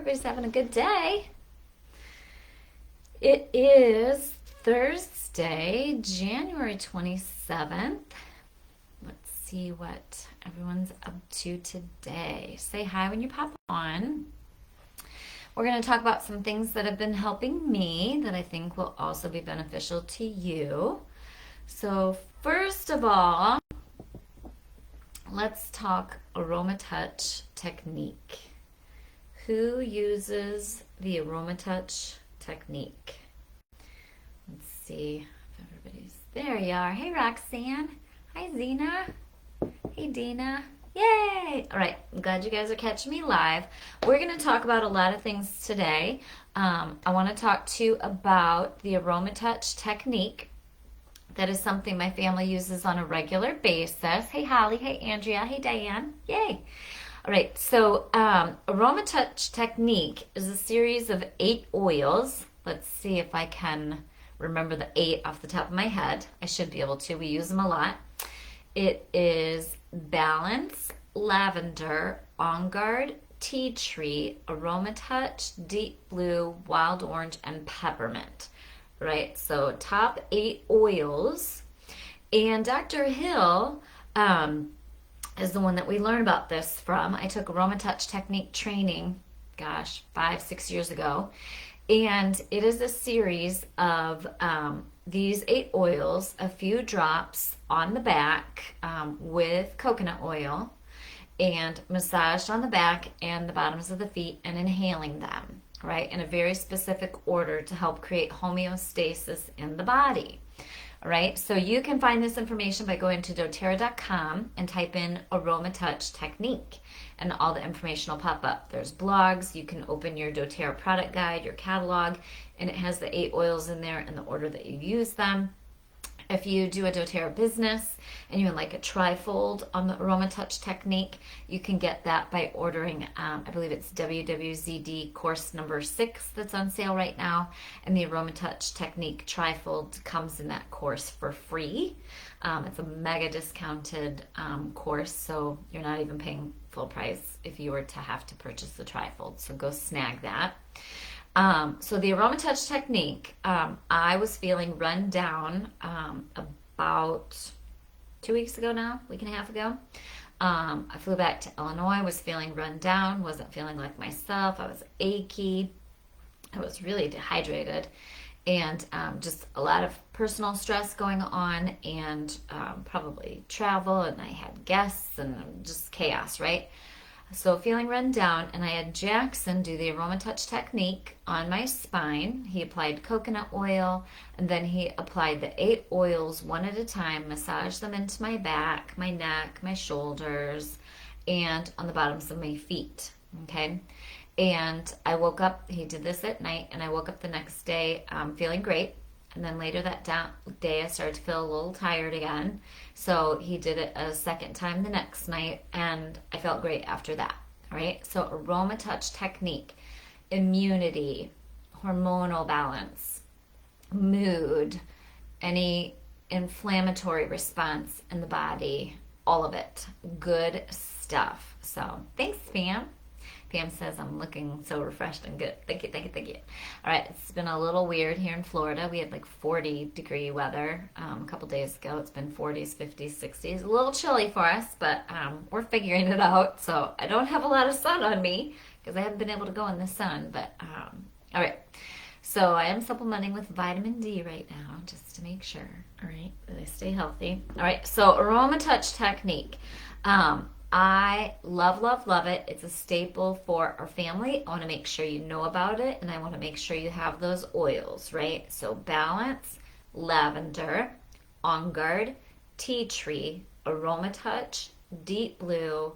everybody's having a good day. It is Thursday, January 27th. Let's see what everyone's up to today. Say hi when you pop on. We're going to talk about some things that have been helping me that I think will also be beneficial to you. So first of all, let's talk Aromatouch Technique. Who uses the Aromatouch Technique? Let's see if everybody's there. You are. Hey Roxanne. Hi Zena. Hey Dina. Yay! All right, I'm glad you guys are catching me live. We're going to talk about a lot of things today. I want to talk to you about the Aromatouch Technique. That is something my family uses on a regular basis. Hey Holly, hey Andrea, hey Diane. Yay! All right, so Aromatouch Technique is a series of 8 oils. Let's see if I can remember the 8 off the top of my head. I should be able to. We use them a lot. It is Balance, Lavender, On Guard, Tea Tree, Aromatouch, Deep Blue, Wild Orange, and Peppermint. Right, so top 8 oils. And Dr. Hill is the one that we learn about this from. I took Aromatouch Technique training, 5-6 years ago. And it is a series of these 8 oils, a few drops on the back with coconut oil, and massaged on the back and the bottoms of the feet and inhaling them, right, in a very specific order to help create homeostasis in the body. All right, so you can find this information by going to doTERRA.com and type in Aromatouch Technique, and all the information will pop up. There's blogs. You can open your doTERRA product guide, your catalog, and it has the 8 oils in there in the order that you use them. If you do a doTERRA business and you would like a trifold on the Aromatouch Technique, you can get that by ordering, I believe it's WWZD course number 6 that's on sale right now. And the Aromatouch Technique trifold comes in that course for free. It's a mega discounted course, so you're not even paying full price if you were to have to purchase the trifold. So go snag that. So the Aromatouch Technique, I was feeling run down about 2 weeks ago now, week and a half ago. I flew back to Illinois, was feeling run down, wasn't feeling like myself. I was achy. I was really dehydrated, and just a lot of personal stress going on, and probably travel, and I had guests, and just chaos, right? So feeling run down, and I had Jackson do the Aromatouch Technique on my spine. He applied coconut oil, and then he applied the 8 oils one at a time, massaged them into my back, my neck, my shoulders, and on the bottoms of my feet, okay? And I woke up, he did this at night, and I woke up the next day feeling great. And then later that day, I started to feel a little tired again. So he did it a second time the next night, and I felt great after that. All right. So Aromatouch Technique, immunity, hormonal balance, mood, any inflammatory response in the body, all of it. Good stuff. So thanks, Pam. Pam says, I'm looking so refreshed and good. Thank you, thank you, thank you. All right, it's been a little weird here in Florida. We had like 40-degree weather a couple days ago. It's been 40s, 50s, 60s. A little chilly for us, but we're figuring it out. So I don't have a lot of sun on me because I haven't been able to go in the sun. But all right, so I am supplementing with vitamin D right now just to make sure, all right, that I stay healthy. All right, so Aromatouch Technique. I love, love, love it. It's a staple for our family. I want to make sure you know about it, and I want to make sure you have those oils, right? So Balance, Lavender, On Guard, Tea Tree, Aromatouch, Deep Blue,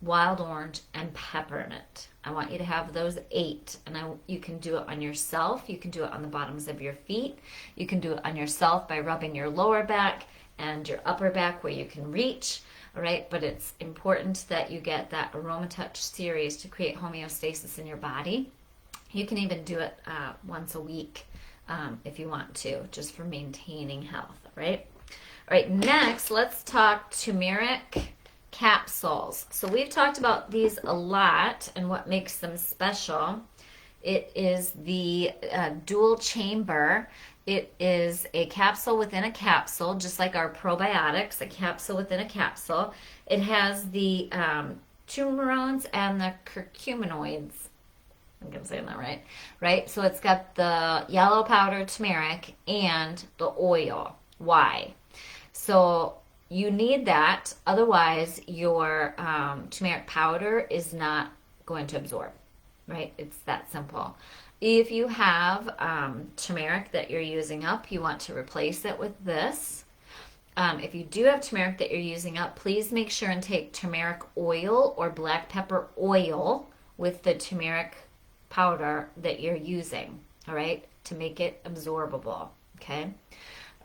Wild Orange, and Peppermint. I want you to have those 8, and you can do it on yourself. You can do it on the bottoms of your feet. You can do it on yourself by rubbing your lower back and your upper back where you can reach. All right, but it's important that you get that Aromatouch series to create homeostasis in your body. You can even do it once a week if you want to, just for maintaining health, right? All right, next, let's talk Tumeric Capsules. So we've talked about these a lot and what makes them special. It is the dual chamber. It is a capsule within a capsule, just like our probiotics, a capsule within a capsule. It has the turmerones and the curcuminoids. I think I'm saying that right. Right? So it's got the yellow powder turmeric and the oil. Why? So you need that. Otherwise, your turmeric powder is not going to absorb. Right? It's that simple. If you have turmeric that you're using up, you want to replace it with this. If you do have turmeric that you're using up, please make sure and take turmeric oil or black pepper oil with the turmeric powder that you're using, all right, to make it absorbable, okay?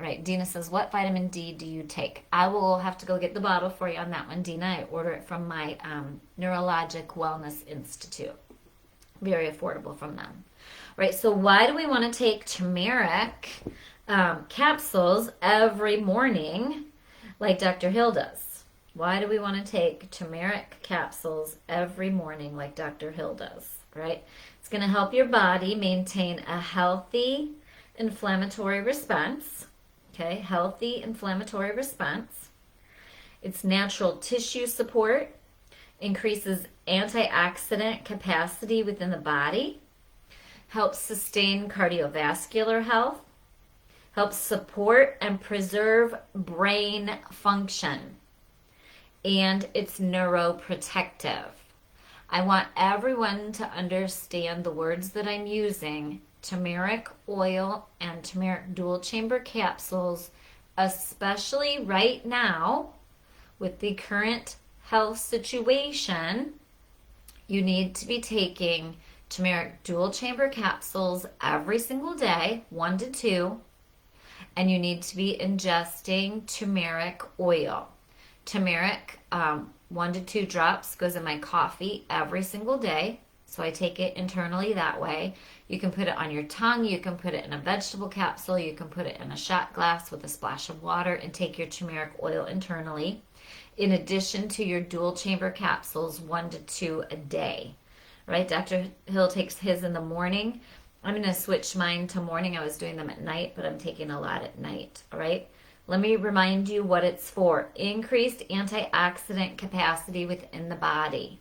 All right, Dina says, what vitamin D do you take? I will have to go get the bottle for you on that one, Dina. I order it from my Neurologic Wellness Institute. Very affordable from them. Right, so why do we want to take turmeric capsules every morning like Dr. Hill does? Why do we want to take turmeric capsules every morning like Dr. Hill does, right? It's going to help your body maintain a healthy inflammatory response, okay? Healthy inflammatory response. It's natural tissue support, increases antioxidant capacity within the body, helps sustain cardiovascular health, helps support and preserve brain function, and it's neuroprotective. I want everyone to understand the words that I'm using, turmeric oil and turmeric dual chamber capsules, especially right now with the current health situation. You need to be taking turmeric dual chamber capsules every single day, 1 to 2, and you need to be ingesting turmeric oil. Turmeric, 1 to 2 drops goes in my coffee every single day, so I take it internally that way. You can put it on your tongue, you can put it in a vegetable capsule, you can put it in a shot glass with a splash of water and take your turmeric oil internally, in addition to your dual chamber capsules, 1 to 2 a day. Right? Dr. Hill takes his in the morning. I'm going to switch mine to morning. I was doing them at night, but I'm taking a lot at night. All right? Let me remind you what it's for. Increased antioxidant capacity within the body.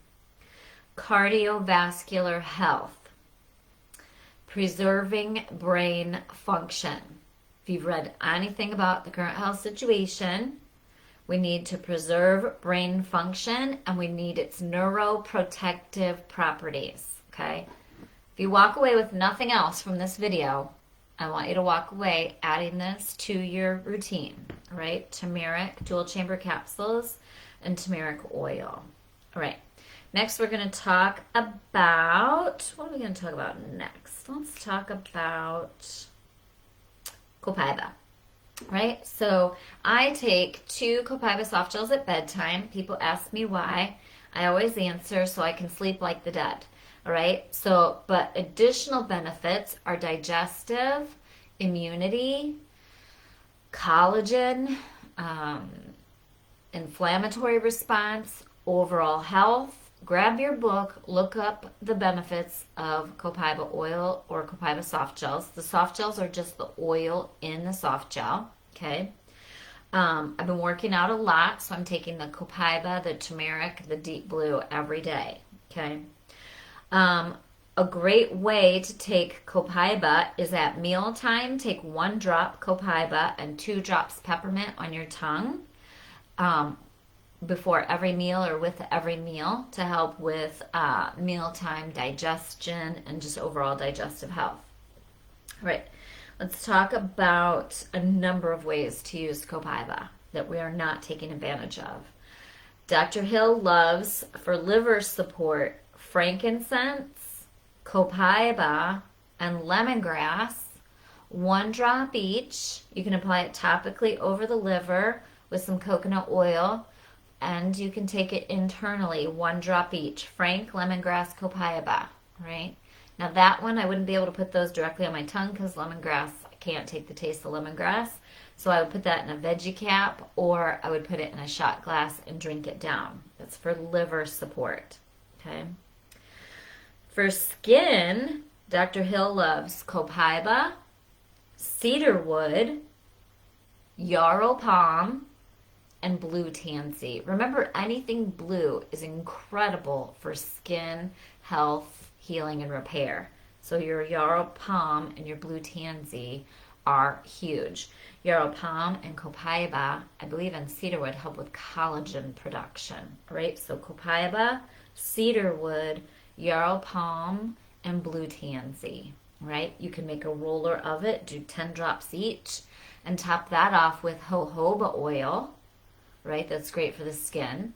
Cardiovascular health. Preserving brain function. If you've read anything about the current health situation, we need to preserve brain function, and we need its neuroprotective properties, okay? If you walk away with nothing else from this video, I want you to walk away adding this to your routine, all right? Turmeric dual chamber capsules and turmeric oil. All right, next we're going to talk about, what are we going to talk about next? Let's talk about Copaiba. Right? So I take 2 Copaiba soft gels at bedtime. People ask me why. I always answer so I can sleep like the dead. All right? So, but additional benefits are digestive, immunity, collagen, inflammatory response, overall health. Grab your book, look up the benefits of Copaiba oil or Copaiba soft gels. The soft gels are just the oil in the soft gel, okay? I've been working out a lot, so I'm taking the Copaiba, the turmeric, the deep blue every day, okay? A great way to take Copaiba is at mealtime. Take 1 drop Copaiba and 2 drops peppermint on your tongue. Before every meal or with every meal to help with mealtime digestion and just overall digestive health. All right, let's talk about a number of ways to use Copaiba that we are not taking advantage of. Dr. Hill loves, for liver support, frankincense, Copaiba, and lemongrass, 1 drop each. You can apply it topically over the liver with some coconut oil. And you can take it internally, 1 drop each. Frank, lemongrass, Copaiba, right? Now that one, I wouldn't be able to put those directly on my tongue because lemongrass, I can't take the taste of lemongrass. So I would put that in a veggie cap, or I would put it in a shot glass and drink it down, It's for liver support. Okay. For skin, Dr. Hill loves copaiba, cedarwood, yarrow palm, and blue tansy. Remember, anything blue is incredible for skin health, healing, and repair. So your yarrow palm and your blue tansy are huge. Yarrow palm and copaiba, I believe, and cedarwood help with collagen production, right? So copaiba, cedarwood, yarrow palm, and blue tansy, right? You can make a roller of it, do 10 drops each, and top that off with jojoba oil, right? That's great for the skin.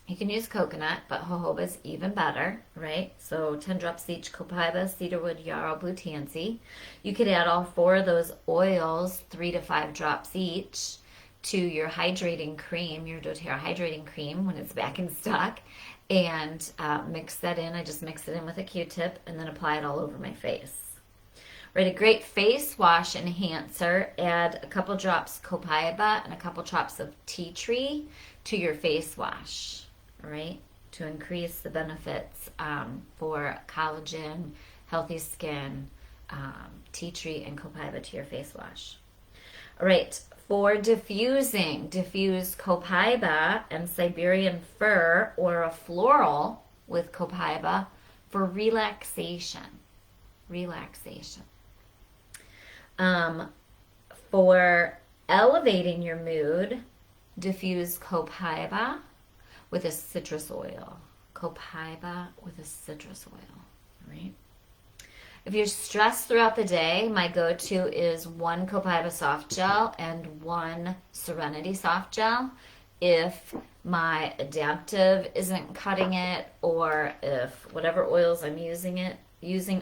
You can use coconut, but jojoba is even better, right? So 10 drops each, copaiba, cedarwood, yarrow, blue tansy. You could add all 4 of those oils, 3 to 5 drops each, to your hydrating cream, your doTERRA hydrating cream when it's back in stock, and mix that in. I just mix it in with a Q-tip and then apply it all over my face. Right, a great face wash enhancer, add a couple drops copaiba and a couple drops of tea tree to your face wash, right, to increase the benefits for collagen, healthy skin, tea tree and copaiba to your face wash. All right, for diffusing, diffuse copaiba and Siberian fir or a floral with copaiba for relaxation. Relaxation. For elevating your mood, diffuse copaiba with a citrus oil. Copaiba with a citrus oil, right? If you're stressed throughout the day, my go-to is 1 copaiba soft gel and 1 serenity soft gel. If my adaptive isn't cutting it, or if whatever oils I'm using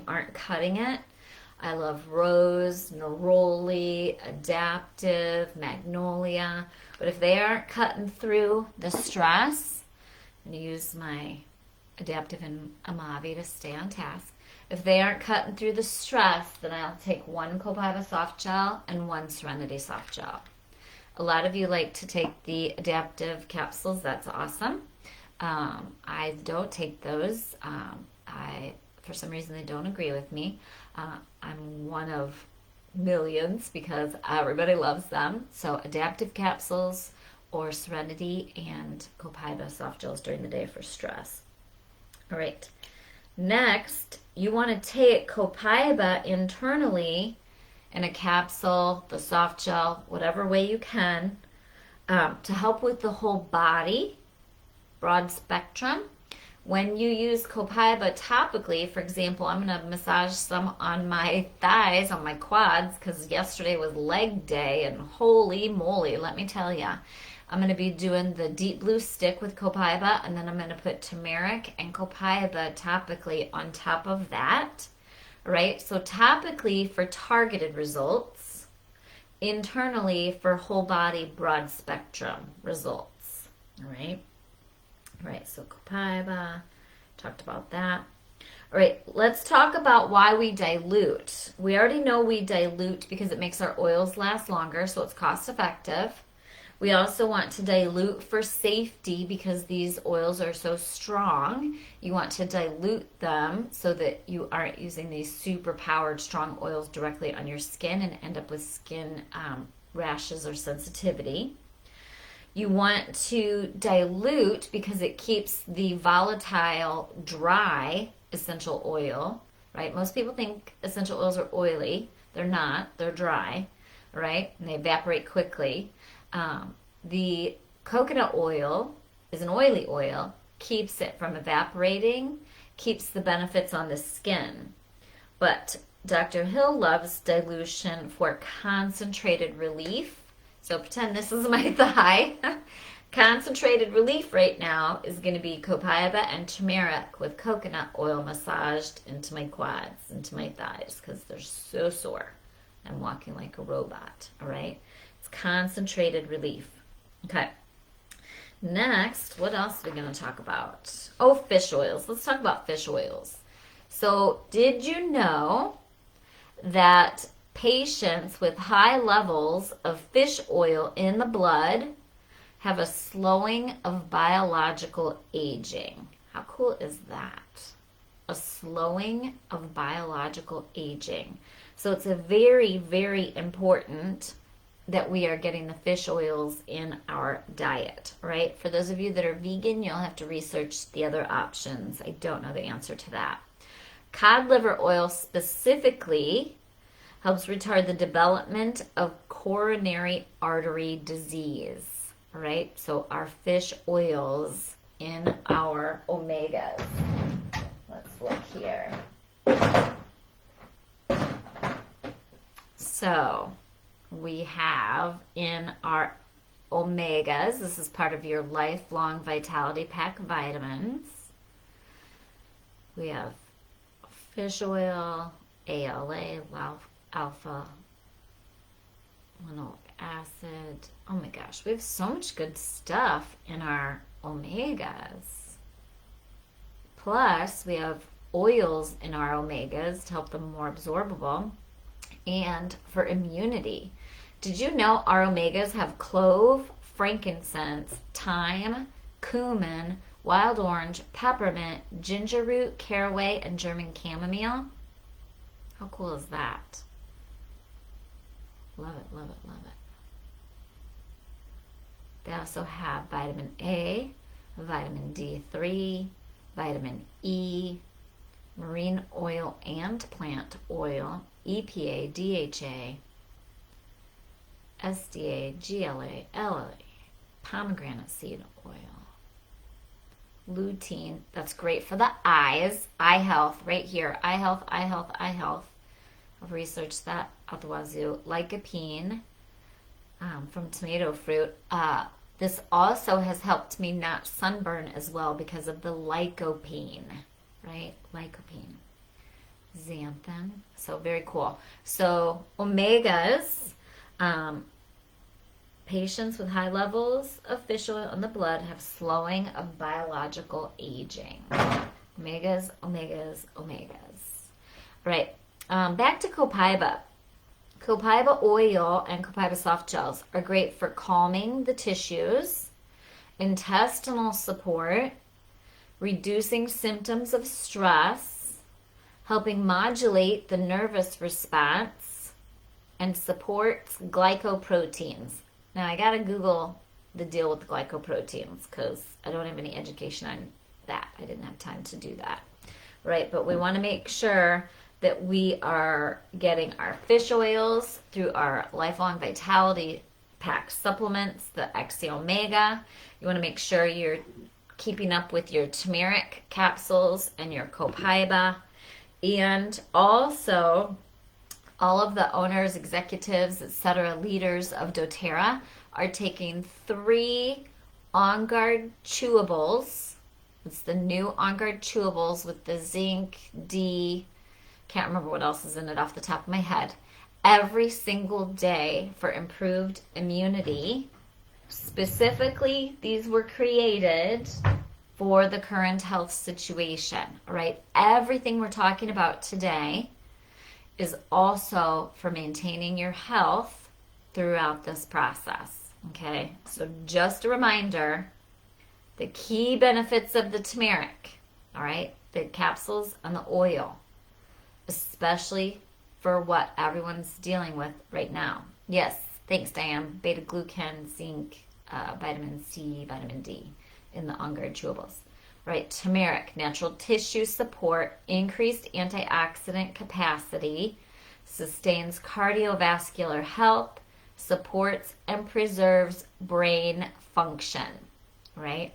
aren't cutting it, I love rose, neroli, adaptive, magnolia. But if they aren't cutting through the stress, I'm going to use my adaptive and Amavi to stay on task. If they aren't cutting through the stress, then I'll take 1 copaiba soft gel and 1 serenity soft gel. A lot of you like to take the adaptive capsules. That's awesome. I don't take those. For some reason, they don't agree with me. I'm one of millions because everybody loves them. So adaptive capsules or serenity and copaiba soft gels during the day for stress. All right. Next, you want to take copaiba internally in a capsule, the soft gel, whatever way you can, to help with the whole body, broad spectrum. When you use copaiba topically, for example, I'm going to massage some on my thighs, on my quads, because yesterday was leg day, and holy moly, let me tell you. I'm going to be doing the deep blue stick with copaiba, and then I'm going to put turmeric and copaiba topically on top of that, right? So topically for targeted results, internally for whole body broad spectrum results, all right? All right, so copaiba, talked about that. All right, let's talk about why we dilute. We already know we dilute because it makes our oils last longer, so it's cost effective. We also want to dilute for safety because these oils are so strong. You want to dilute them so that you aren't using these super powered strong oils directly on your skin and end up with skin rashes or sensitivity. You want to dilute because it keeps the volatile, dry essential oil, right? Most people think essential oils are oily. They're not. They're dry, right? And they evaporate quickly. The coconut oil is an oily oil, keeps it from evaporating, keeps the benefits on the skin. But Dr. Hill loves dilution for concentrated relief. So pretend this is my thigh. Concentrated relief right now is going to be copaiba and turmeric with coconut oil massaged into my quads, into my thighs, because they're so sore. I'm walking like a robot, all right? It's concentrated relief. Okay. Next, what else are we going to talk about? Oh, fish oils. Let's talk about fish oils. So did you know that patients with high levels of fish oil in the blood have a slowing of biological aging. How cool is that? A slowing of biological aging. So it's a very, very important that we are getting the fish oils in our diet, right? For those of you that are vegan, you'll have to research the other options. I don't know the answer to that. Cod liver oil specifically helps retard the development of coronary artery disease, right? So our fish oils in our omegas. Let's look here. So we have in our omegas, this is part of your lifelong vitality pack vitamins. We have fish oil, ALA, alpha linoleic acid. Oh my gosh, we have so much good stuff in our omegas. Plus, we have oils in our omegas to help them more absorbable and for immunity. Did you know our omegas have clove, frankincense, thyme, cumin, wild orange, peppermint, ginger root, caraway, and German chamomile? How cool is that? Love it, love it, love it. They also have vitamin A, vitamin D3, vitamin E, marine oil and plant oil, EPA, DHA, SDA, GLA, LA, pomegranate seed oil, lutein. That's great for the eyes. Eye health, right here. Eye health, eye health, eye health. I've researched that at the wazoo. Lycopene from tomato fruit. This also has helped me not sunburn as well because of the lycopene, right? Lycopene. Xanthan. So very cool. So omegas, patients with high levels of fish oil in the blood have slowing of biological aging. Omegas, omegas, omegas. Right. Back to Copaiba. Copaiba oil and Copaiba soft gels are great for calming the tissues, intestinal support, reducing symptoms of stress, helping modulate the nervous response, and supports glycoproteins. Now, I got to Google the deal with glycoproteins because I don't have any education on that. I didn't have time to do that. Right, but we want to make sure that we are getting our fish oils through our lifelong vitality pack supplements, the XC Omega. You want to make sure you're keeping up with your Tumeric capsules and your Copaiba. And also, all of the owners, executives, etc., leaders of doTERRA are taking 3 On Guard chewables. It's the new On Guard chewables with the zinc, D, can't remember what else is in it off the top of my head, every single day for improved immunity. Specifically, these were created for the current health situation, all right? Everything we're talking about today is also for maintaining your health throughout this process, okay? So just a reminder, the key benefits of the turmeric, all right? The capsules and the oil, especially for what everyone's dealing with right now. Yes, thanks, Diane. Beta-glucan, zinc, vitamin C, vitamin D in the On Guard chewables. Right, turmeric, natural tissue support, increased antioxidant capacity, sustains cardiovascular health, supports and preserves brain function, right?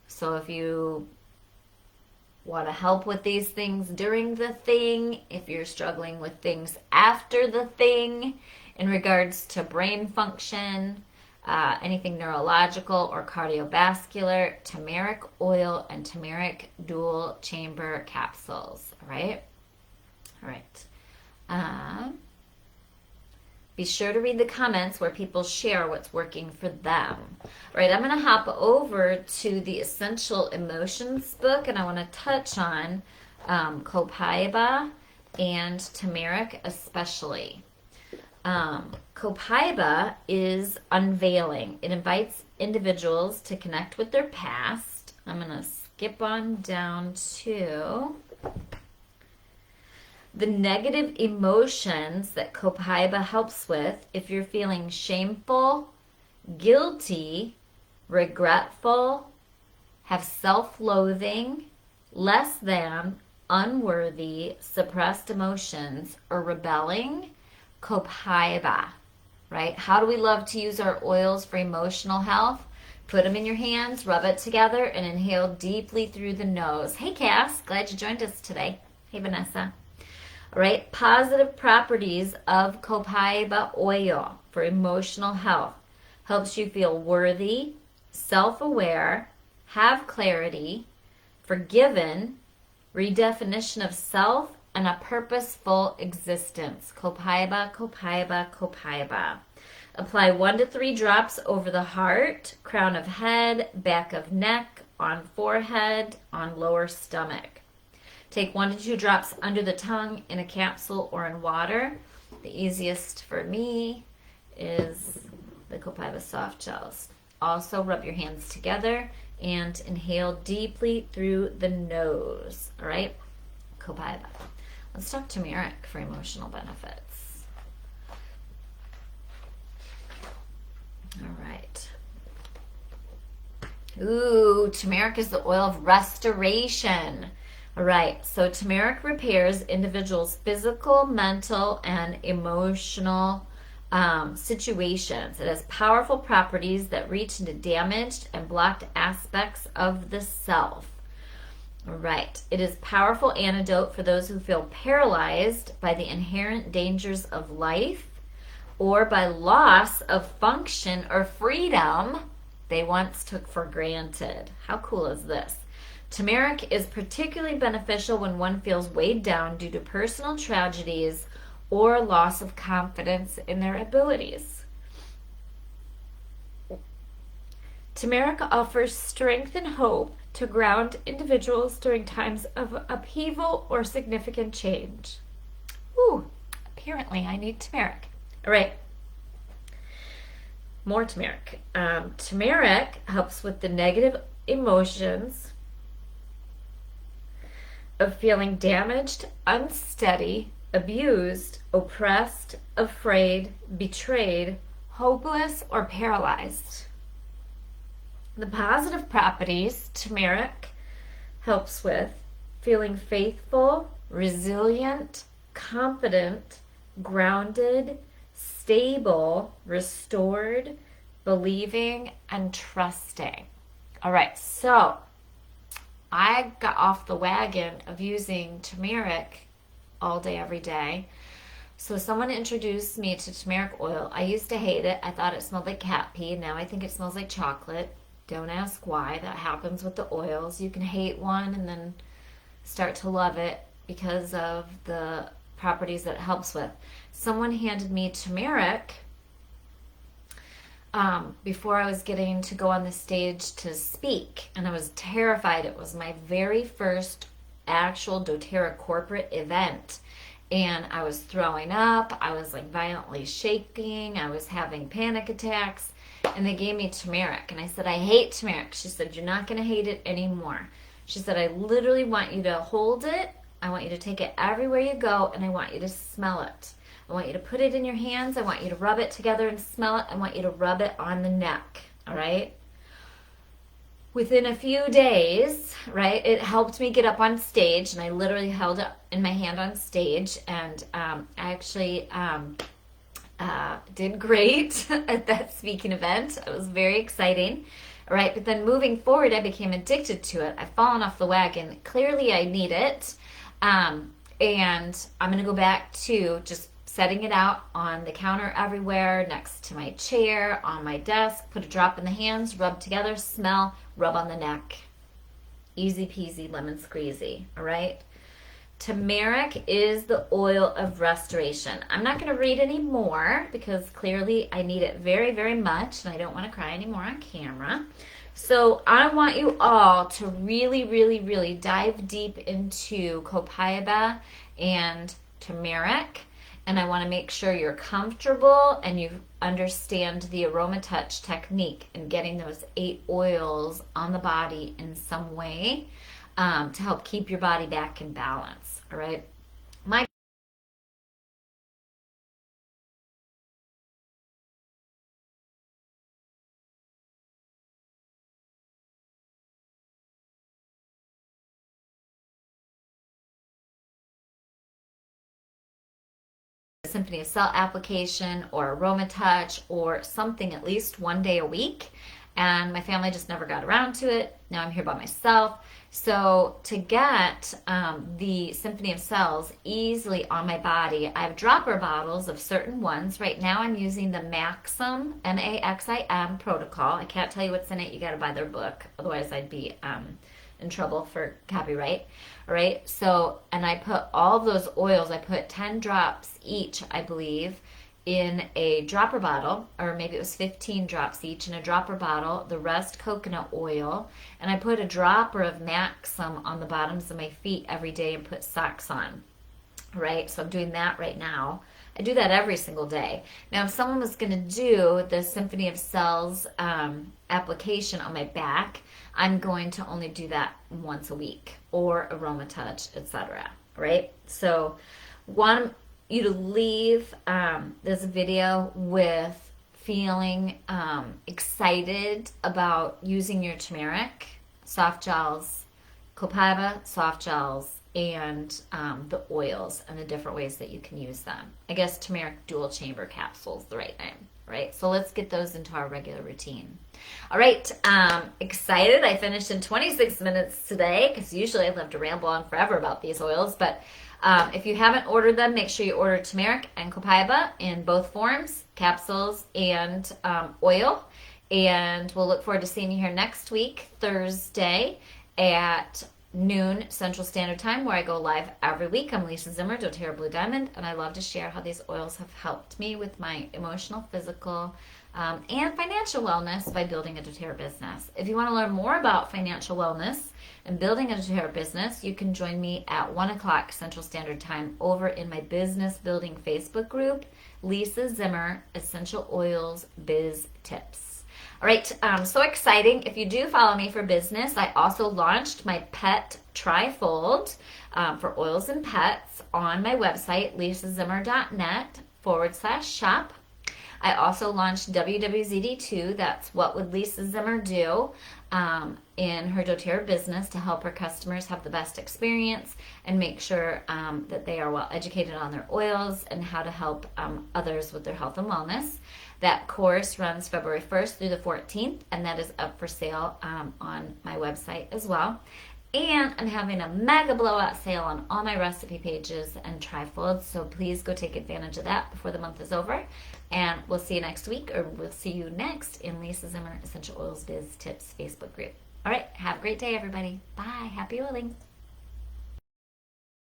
So if you want to help with these things during the thing, if you're struggling with things after the thing in regards to brain function, anything neurological or cardiovascular, turmeric oil and turmeric dual chamber capsules, all right? All right. Be sure to read the comments where people share what's working for them. All right, I'm going to hop over to the Essential Emotions book, and I want to touch on Copaiba and turmeric especially. Copaiba is unveiling. It invites individuals to connect with their past. I'm going to skip on down to the negative emotions that Copaiba helps with. If you're feeling shameful, guilty, regretful, have self-loathing, less than, unworthy, suppressed emotions, or rebelling, Copaiba, right? How do we love to use our oils for emotional health? Put them in your hands, rub it together, and inhale deeply through the nose. Hey, Cass, glad you joined us today. Hey, Vanessa. All right, positive properties of Copaiba oil for emotional health. Helps you feel worthy, self-aware, have clarity, forgiven, redefinition of self, and a purposeful existence. Copaiba, Copaiba, Copaiba. Apply 1 to 3 drops over the heart, crown of head, back of neck, on forehead, on lower stomach. Take 1 to 2 drops under the tongue in a capsule or in water. The easiest for me is the Copaiba soft gels. Also, rub your hands together and inhale deeply through the nose. All right, Copaiba. Let's talk turmeric for emotional benefits. All right. Ooh, turmeric is the oil of restoration. All right, so turmeric repairs individuals' physical, mental, and emotional situations. It has powerful properties that reach into damaged and blocked aspects of the self. All right, it is powerful antidote for those who feel paralyzed by the inherent dangers of life or by loss of function or freedom they once took for granted. How cool is this? Turmeric is particularly beneficial when one feels weighed down due to personal tragedies or loss of confidence in their abilities. Turmeric offers strength and hope to ground individuals during times of upheaval or significant change. Ooh, apparently I need turmeric. All right, more turmeric. Turmeric helps with the negative emotions of feeling damaged, unsteady, abused, oppressed, afraid, betrayed, hopeless, or paralyzed. The positive properties turmeric helps with feeling faithful, resilient, confident, grounded, stable, restored, believing, and trusting. All right, so I got off the wagon of using turmeric all day, every day. So someone introduced me to turmeric oil. I used to hate it. I thought it smelled like cat pee. Now I think it smells like chocolate. Don't ask why. That happens with the oils. You can hate one and then start to love it because of the properties that it helps with. Someone handed me turmeric before I was getting to go on the stage to speak, and I was terrified. It was my very first actual doTERRA corporate event, and I was throwing up. I was like violently shaking. I was having panic attacks, and they gave me turmeric, and I said, I hate turmeric. She said, you're not going to hate it anymore. She said, I literally want you to hold it. I want you to take it everywhere you go, and I want you to smell it. I want you to put it in your hands. I want you to rub it together and smell it. I want you to rub it on the neck, all right? Within a few days, right, it helped me get up on stage, and I literally held it in my hand on stage, and I actually did great at that speaking event. It was very exciting, all right? But then moving forward, I became addicted to it. I've fallen off the wagon. Clearly, I need it, and I'm going to go back to just setting it out on the counter everywhere, next to my chair, on my desk, put a drop in the hands, rub together, smell, rub on the neck. Easy peasy, lemon squeezy, all right? Turmeric is the oil of restoration. I'm not going to read any more because clearly I need it very, very much, and I don't want to cry anymore on camera. So I want you all to really, really, really dive deep into Copaiba and turmeric. and I want to make sure you're comfortable and you understand the Aromatouch technique and getting those 8 oils on the body in some way to help keep your body back in balance. All right. My Symphony of Salt application or Aromatouch or something at least one day a week. And my family just never got around to it. Now I'm here by myself. So to get the Symphony of Cells easily on my body, I have dropper bottles of certain ones. Right now I'm using the Maxim, M-A-X-I-M protocol. I can't tell you what's in it. You got to buy their book. Otherwise I'd be in trouble for copyright. All right. So, and I put all of those oils, I put 10 drops each, I believe, in a dropper bottle, or maybe it was 15 drops each in a dropper bottle, the rest coconut oil, and I put a dropper of Maxim on the bottoms of my feet every day and put socks on. Right? So I'm doing that right now. I do that every single day. Now, if someone was going to do the Symphony of Cells application on my back, I'm going to only do that once a week, or Aromatouch, etc. Right? So, want you to leave this video with feeling excited about using your turmeric, soft gels, Copaiba soft gels, and the oils and the different ways that you can use them. I guess turmeric dual chamber capsules, the right name, right? So let's get those into our regular routine. All right, excited. I finished in 26 minutes today because usually I love to ramble on forever about these oils, but if you haven't ordered them, make sure you order turmeric and Copaiba in both forms, capsules and oil. And we'll look forward to seeing you here next week, Thursday at noon Central Standard Time, where I go live every week. I'm Lisa Zimmer, doTERRA Blue Diamond, and I love to share how these oils have helped me with my emotional, physical, and financial wellness by building a doTERRA business. If you want to learn more about financial wellness and building a doTERRA business, you can join me at 1 o'clock Central Standard Time over in my business building Facebook group, Lisa Zimmer Essential Oils Biz Tips. All right, so exciting. If you do follow me for business, I also launched my pet trifold for oils and pets on my website, lisazimmer.net/shop. I also launched WWZD2, that's What Would Lisa Zimmer Do, in her doTERRA business to help her customers have the best experience and make sure that they are well educated on their oils and how to help others with their health and wellness. That course runs February 1st through the 14th, and that is up for sale on my website as well. And I'm having a mega blowout sale on all my recipe pages and trifolds, so please go take advantage of that before the month is over. And we'll see you next week, or we'll see you next in Lisa Zimmer Essential Oils Biz Tips Facebook group. All right, have a great day, everybody. Bye. Happy oiling.